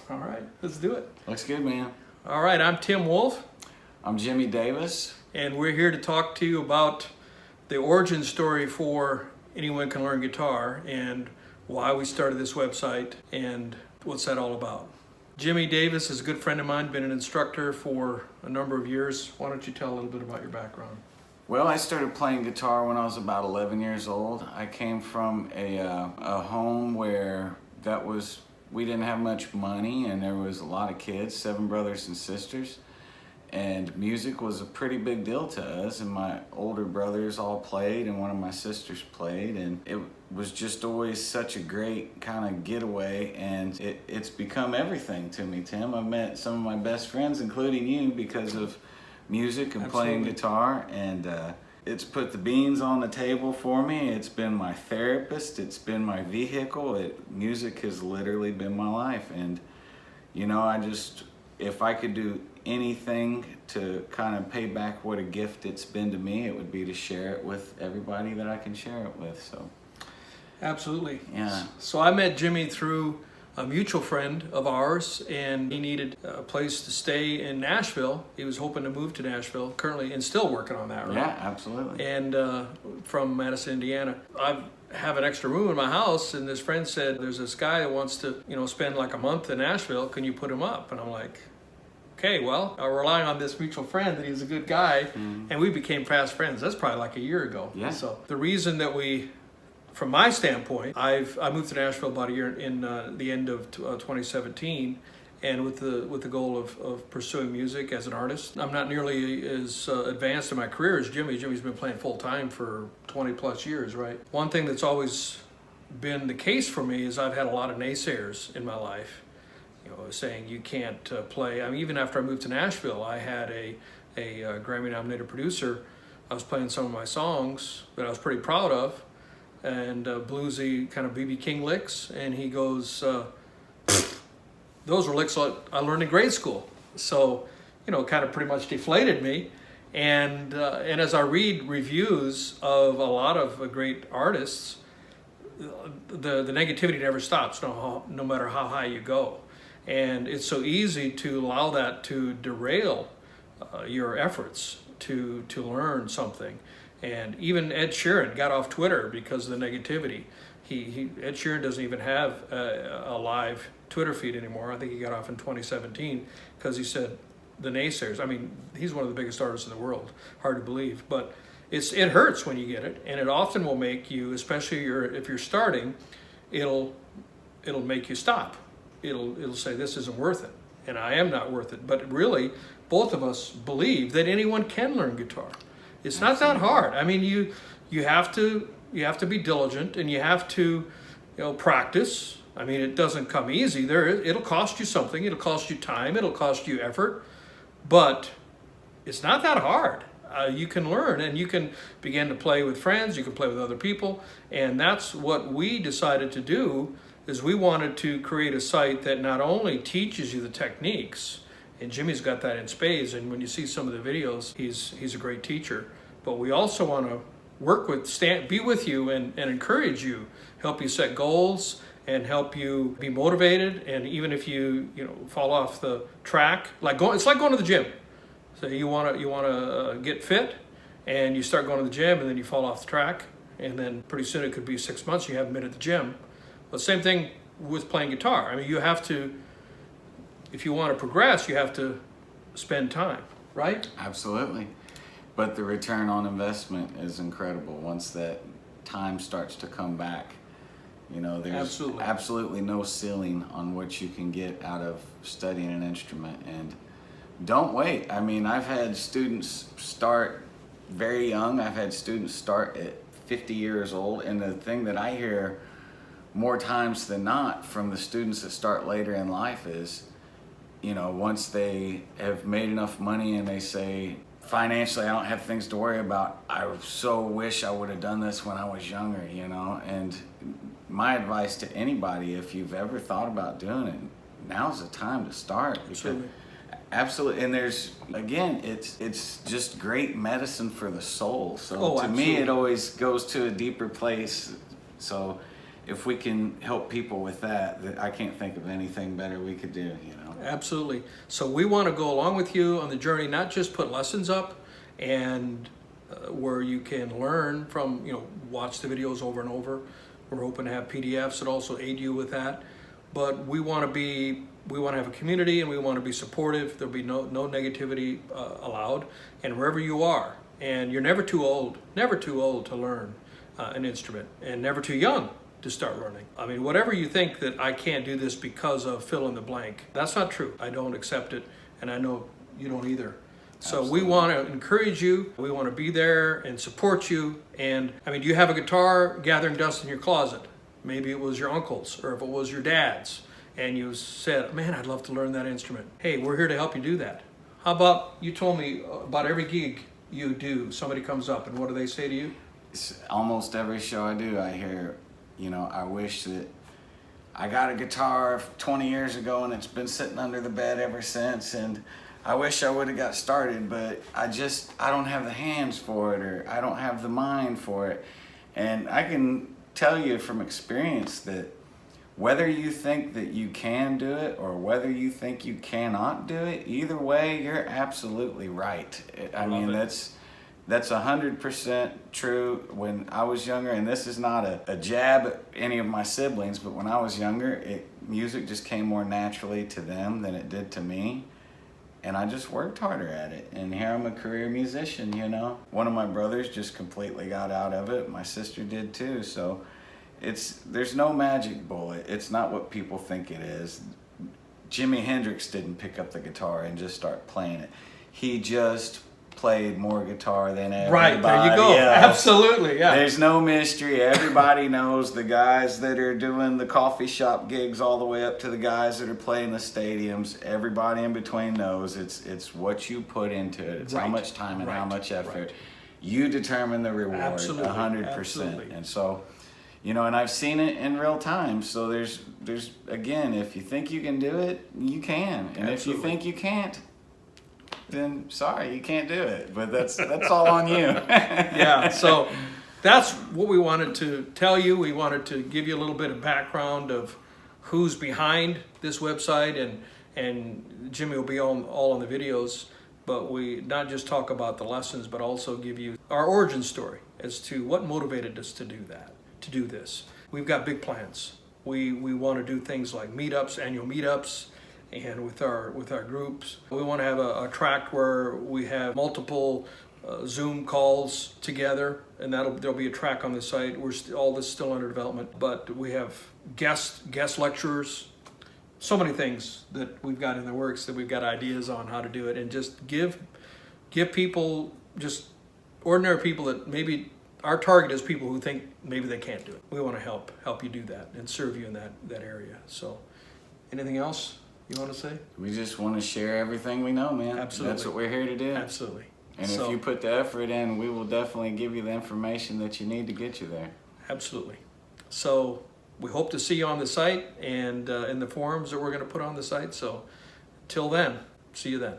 All right, let's do it. Looks good, man. All right, I'm Tim Wolf, I'm Jimmy Davis. and we're here to talk to you about the origin story for Anyone Can Learn Guitar and why we started this website and what's that all about. Jimmy Davis is a good friend of mine, been an instructor for a number of years. Why don't you tell a little bit about your background? Well, I started playing guitar when I was about 11 years old. I came from a home where we didn't have much money, and there was a lot of kids, 7 brothers and sisters, and music was a pretty big deal to us, and my older brothers all played and one of my sisters played, and it was just always such a great kind of getaway, and it's become everything to me, Tim. I've met some of my best friends, including you, because of music and playing guitar, and it's put the beans on the table for me. It's been my therapist, it's been my vehicle. Music has literally been my life, and you know, if I could do anything to kind of pay back what a gift it's been to me, it would be to share it with everybody that I can share it with. So Absolutely. yeah. So I met Jimmy through a mutual friend of ours, and he needed a place to stay in Nashville. He was hoping to move to Nashville, currently, and still working on that, right? Yeah, absolutely. And from Madison, Indiana. I have an extra room in my house, and this friend said, there's this guy that wants to, spend like a month in Nashville. Can you put him up? And I'm like, okay, well, I'm relying on this mutual friend that he's a good guy, and we became fast friends. That's probably like a year ago. Yeah. So the reason that from my standpoint, I moved to Nashville about a year in the end of 2017, and with the goal of pursuing music as an artist. I'm not nearly as advanced in my career as Jimmy. Jimmy's been playing full time for 20 plus years, right? One thing that's always been the case for me is I've had a lot of naysayers in my life, saying you can't play. I mean, even after I moved to Nashville, I had a Grammy-nominated producer. I was playing some of my songs that I was pretty proud of, and bluesy kind of B.B. King licks, and he goes, those were licks I learned in grade school. So, kind of pretty much deflated me. And as I read reviews of a lot of great artists, the negativity never stops, no matter how high you go. And it's so easy to allow that to derail your efforts to learn something. And even Ed Sheeran got off Twitter because of the negativity. Ed Sheeran doesn't even have a live Twitter feed anymore. I think he got off in 2017 because he said the naysayers. I mean, he's one of the biggest artists in the world. Hard to believe, but it hurts when you get it, and it often will make you, especially if you're starting, it'll make you stop. It'll say this isn't worth it, and I am not worth it. But really, both of us believe that anyone can learn guitar. It's not that hard. I mean, you have to be diligent, and you have to practice. I mean, it doesn't come easy. It'll cost you something. It'll cost you time. It'll cost you effort, but it's not that hard. You can learn, and you can begin to play with friends. You can play with other people, and that's what we decided to do. Is we wanted to create a site that not only teaches you the techniques, and Jimmy's got that in spades, and when you see some of the videos, he's a great teacher. But we also want to work be with you and encourage you, help you set goals, and help you be motivated. And even if you fall off the track, it's like going to the gym. So you want to get fit, and you start going to the gym, and then you fall off the track, and then pretty soon it could be 6 months you haven't been at the gym. But same thing with playing guitar. I mean, you have to. If you want to progress, you have to spend time, right? Absolutely. But the return on investment is incredible once that time starts to come back. There's absolutely no ceiling on what you can get out of studying an instrument. And don't wait. I mean, I've had students start very young. I've had students start at 50 years old. And the thing that I hear more times than not from the students that start later in life is, once they have made enough money and they say, financially, I don't have things to worry about. I so wish I would have done this when I was younger, And my advice to anybody, if you've ever thought about doing it, now's the time to start. Absolutely. And it's just great medicine for the soul. So to me, it always goes to a deeper place. So if we can help people with that, I can't think of anything better we could do, you know. Absolutely. So we want to go along with you on the journey, not just put lessons up and where you can learn from, watch the videos over and over. We're hoping to have PDFs that also aid you with that. But we want to have a community, and we want to be supportive. There'll be no negativity allowed. And wherever you are, and you're never too old to learn an instrument, and never too young to start learning. I mean, whatever you think that I can't do this because of fill in the blank, that's not true. I don't accept it, and I know you don't either. So Absolutely. we want to encourage you. We want to be there and support you. And I mean, do you have a guitar gathering dust in your closet? Maybe it was your uncle's, or if it was your dad's, and you said, man, I'd love to learn that instrument. Hey, we're here to help you do that. How about, you told me about every gig you do, somebody comes up, and what do they say to you? Almost every show I do, I hear, I wish that I got a guitar 20 years ago and it's been sitting under the bed ever since, and I wish I would have got started, but I don't have the hands for it, or I don't have the mind for it. And I can tell you from experience that whether you think that you can do it or whether you think you cannot do it, either way, you're absolutely right. I mean, that's 100% true. When I was younger, and this is not a jab at any of my siblings, but when I was younger, music just came more naturally to them than it did to me. And I just worked harder at it. And here I'm a career musician, One of my brothers just completely got out of it. My sister did too. So there's no magic bullet. It's not what people think it is. Jimi Hendrix didn't pick up the guitar and just start playing it. He just played more guitar than everybody. Right, there you go. else. Absolutely, yeah. There's no mystery. Everybody knows the guys that are doing the coffee shop gigs all the way up to the guys that are playing the stadiums. Everybody in between knows it's what you put into it. It's how much time and how much effort. Right. You determine the reward. Absolutely. 100%. Absolutely. And so, and I've seen it in real time. So there's again, if you think you can do it, you can. And Absolutely. if you think you can't, then sorry, you can't do it. But that's all on you. Yeah, so that's what we wanted to tell you. We wanted to give you a little bit of background of who's behind this website, and Jimmy will be all on the videos. But we not just talk about the lessons, but also give you our origin story as to what motivated us to do this. We've got big plans. We want to do things like meetups, annual meetups, and with our groups. We want to have a track where we have multiple Zoom calls together, and there'll be a track on the site. All this is still under development, but we have guest lecturers. So many things that we've got in the works, that we've got ideas on how to do it, and just give people, just ordinary people that maybe our target is people who think maybe they can't do it. We want to help you do that and serve you in that area. So, anything else you want to say? We just want to share everything we know, man. Absolutely. That's what we're here to do. Absolutely. And if you put the effort in, we will definitely give you the information that you need to get you there. Absolutely. So we hope to see you on the site and in the forums that we're going to put on the site. So till then, see you then.